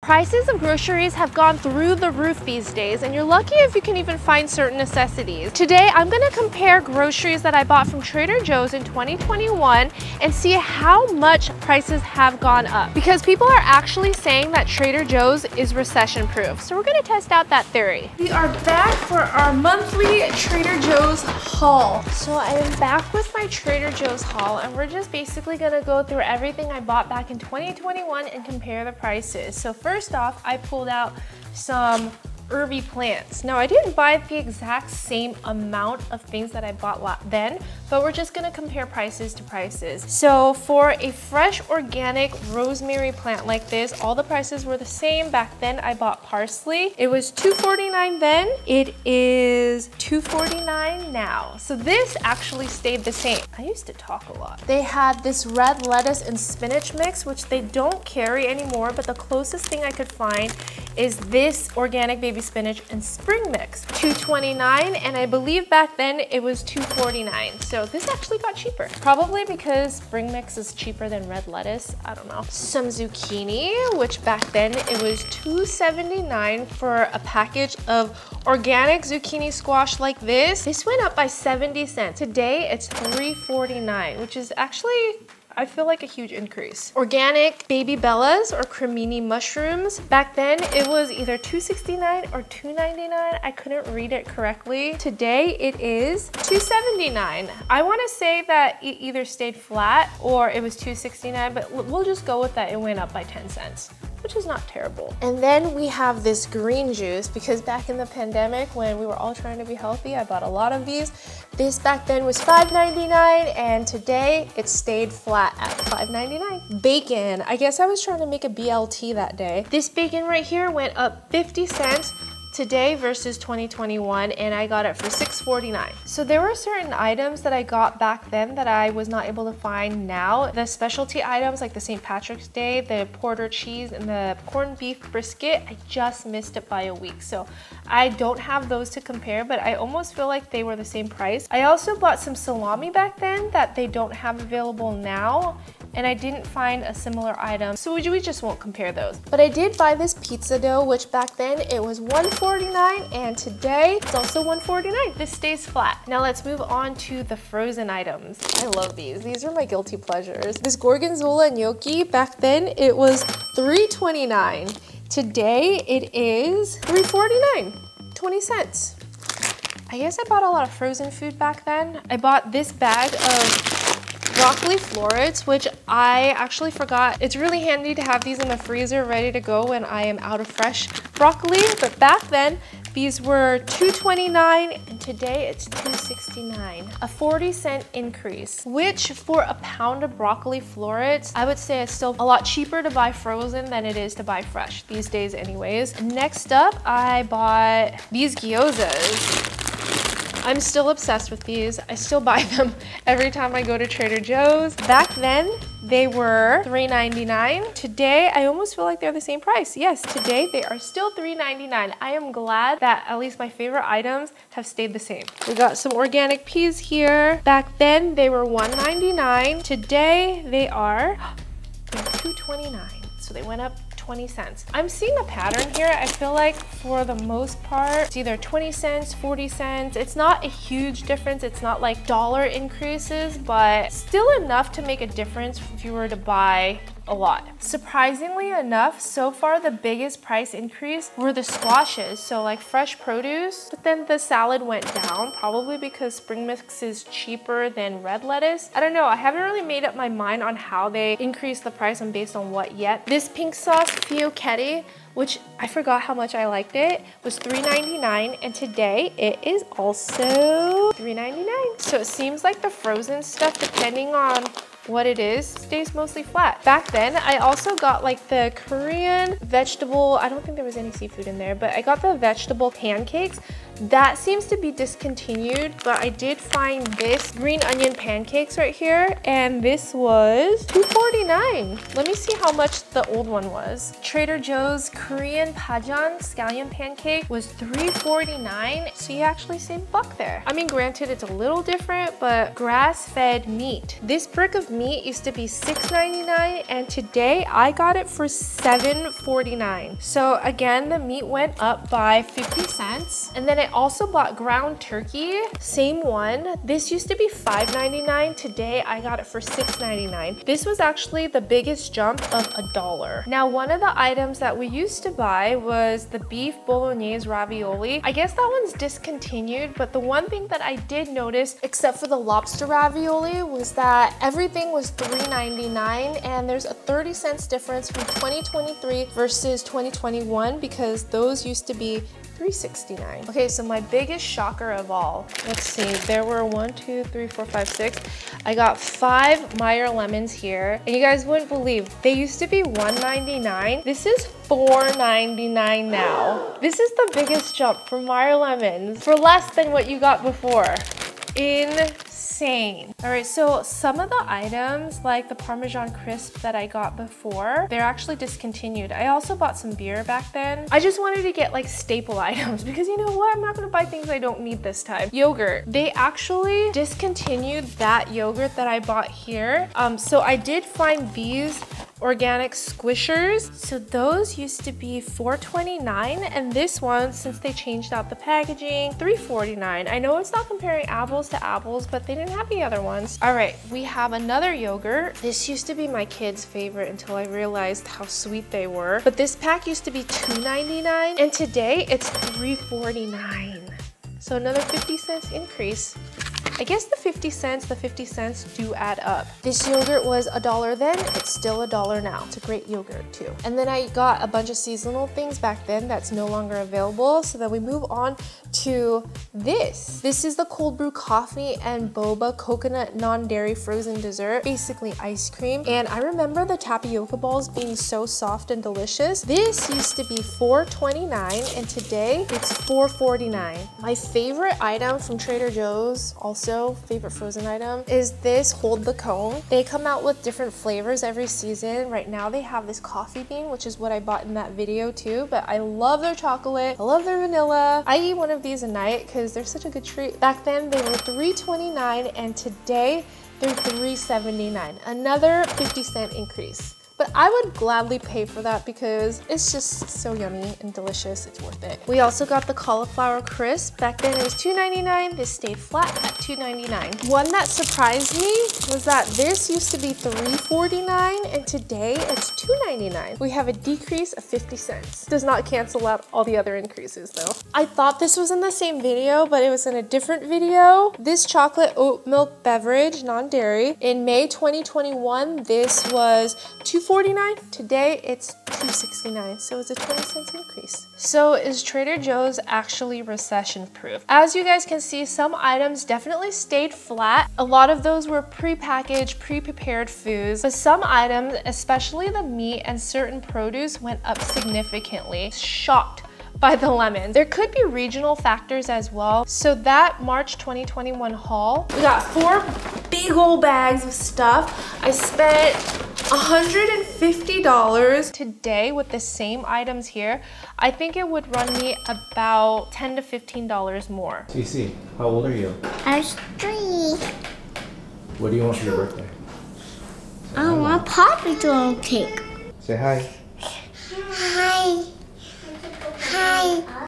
Prices of groceries have gone through the roof these days, and you're lucky if you can even find certain necessities. Today, I'm gonna compare groceries that I bought from Trader Joe's in 2021 and see how much prices have gone up. Because people are actually saying that Trader Joe's is recession-proof. So we're gonna test out that theory. We are back for our monthly Trader Joe's haul. So I am back with my Trader Joe's haul, and we're just basically gonna go through everything I bought back in 2021 and compare the prices. So first off, I pulled out some herby plants. Now I didn't buy the exact same amount of things that I bought then, but we're just gonna compare prices to prices. So for a fresh organic rosemary plant like this, all the prices were the same. Back then I bought parsley. It was $2.49 then. It is $2.49 now. So this actually stayed the same. I used to talk a lot. They had this red lettuce and spinach mix, which they don't carry anymore, but the closest thing I could find is this organic baby spinach and spring mix. $2.29, and I believe back then it was $2.49. So this actually got cheaper. Probably because spring mix is cheaper than red lettuce. I don't know. Some zucchini, which back then it was $2.79 for a package of organic zucchini squash like this. This went up by 70 cents. Today it's $3.49, which is actually, I feel like, a huge increase. Organic baby bellas or cremini mushrooms. Back then it was either $2.69 or $2.99. I couldn't read it correctly. Today it is $2.79. I want to say that it either stayed flat or it was $2.69, but we'll just go with that. It went up by 10 cents. Which is not terrible. And then we have this green juice, because back in the pandemic when we were all trying to be healthy, I bought a lot of these. This back then was $5.99, and today it stayed flat at $5.99. Bacon, I guess I was trying to make a BLT that day. This bacon right here went up 50 cents today versus 2021, and I got it for $6.49. So there were certain items that I got back then that I was not able to find now. The specialty items like the St. Patrick's Day, the porter cheese, and the corned beef brisket, I just missed it by a week. So I don't have those to compare, but I almost feel like they were the same price. I also bought some salami back then that they don't have available now, and I didn't find a similar item, so we just won't compare those. But I did buy this pizza dough, which back then it was $1.49, and today it's also $1.49. This stays flat. Now let's move on to the frozen items. I love these. These are my guilty pleasures. This gorgonzola gnocchi, back then it was $3.29. Today it is $3.49, 20 cents. I guess I bought a lot of frozen food back then. I bought this bag of broccoli florets, which I actually forgot. It's really handy to have these in the freezer ready to go when I am out of fresh broccoli. But back then, these were $2.29, and today it's $2.69. A 40-cent increase, which for a pound of broccoli florets, I would say it's still a lot cheaper to buy frozen than it is to buy fresh these days anyways. Next up, I bought these gyozas. I'm still obsessed with these. I still buy them every time I go to Trader Joe's. Back then, they were $3.99. Today, I almost feel like they're the same price. Yes, today they are still $3.99. I am glad that at least my favorite items have stayed the same. We got some organic peas here. Back then, they were $1.99. Today, they are $2.29. So they went up 20 cents. I'm seeing a pattern here. I feel like for the most part, it's either 20 cents, 40 cents. It's not a huge difference. It's not like dollar increases, but still enough to make a difference if you were to buy a lot. Surprisingly enough, so far the biggest price increase were the squashes, so like fresh produce, but then the salad went down, probably because spring mix is cheaper than red lettuce. I don't know, I haven't really made up my mind on how they increased the price and based on what yet. This pink sauce fiocchetti, which I forgot how much I liked it, was $3.99, and today it is also $3.99. So it seems like the frozen stuff, depending on what it is, stays mostly flat. Back then, I also got like the Korean vegetable, I don't think there was any seafood in there, but I got the vegetable pancakes. That seems to be discontinued, but I did find this green onion pancakes right here, and this was $2.49. Let me see how much the old one was. Trader Joe's Korean Pajan scallion pancake was $3.49, so you actually saved $1 there. I mean, granted, it's a little different, but grass-fed meat. This brick of meat used to be $6.99, and today I got it for $7.49. So again, the meat went up by 50 cents. And then I also bought ground turkey, same one. This used to be $5.99. Today I got it for $6.99. This was actually the biggest jump of $1. Now, one of the items that we used to buy was the beef bolognese ravioli. I guess that one's discontinued, but the one thing that I did notice, except for the lobster ravioli, was that everything was $3.99, and there's a 30 cents difference from 2023 versus 2021 because those used to be $3.69. Okay, so my biggest shocker of all, let's see, there were 1, 2, 3, 4, 5, 6. I got 5 Meyer lemons here, and you guys wouldn't believe, they used to be $1.99. This is $4.99 now. This is the biggest jump for Meyer lemons for less than what you got before. Insane. All right, so some of the items like the Parmesan crisp that I got before, they're actually discontinued. I also bought some beer back then. I just wanted to get like staple items because you know what? I'm not gonna buy things I don't need this time. Yogurt. They actually discontinued that yogurt that I bought here. So I did find these organic squishers. So those used to be $4.29, and this one, since they changed out the packaging, $3.49. I know it's not comparing apples to apples, but they didn't have the other ones. All right, we have another yogurt. This used to be my kids' favorite until I realized how sweet they were. But this pack used to be $2.99, and today it's $3.49. So another 50 cents increase. I guess the 50 cents do add up. This yogurt was $1 then, it's still $1 now. It's a great yogurt too. And then I got a bunch of seasonal things back then that's no longer available. So then we move on to this. This is the cold brew coffee and boba coconut non-dairy frozen dessert, basically ice cream. And I remember the tapioca balls being so soft and delicious. This used to be $4.29 and today it's $4.49. My favorite item from Trader Joe's, also favorite frozen item, is this Hold the Cone. They come out with different flavors every season. Right now they have this coffee bean, which is what I bought in that video too, but I love their chocolate, I love their vanilla. I eat one of these a night because they're such a good treat. Back then they were $3.29 and today they're $3.79. Another 50 cent increase. But I would gladly pay for that because it's just so yummy and delicious. It's worth it. We also got the cauliflower crisp. Back then it was $2.99. This stayed flat at $2.99. One that surprised me was that this used to be $3.49 and today it's $2.99. We have a decrease of 50 cents. Does not cancel out all the other increases though. I thought this was in the same video, but it was in a different video. This chocolate oat milk beverage, non-dairy, in May 2021, this was $2.49. Today it's $2.69, so it's a 20 cents increase. So is Trader Joe's actually recession proof? As you guys can see, some items definitely stayed flat. A lot of those were pre-packaged, pre-prepared foods, but some items, especially the meat and certain produce, went up significantly. Shocked by the lemons. There could be regional factors as well. So that March 2021 haul, we got 4 big old bags of stuff. I spent $150 today with the same items here. I think it would run me about $10 to $15 more. CC, how old are you? I was 3. What do you want for your birthday? I want Paw Patrol cake. Say hi. Hi. Hi.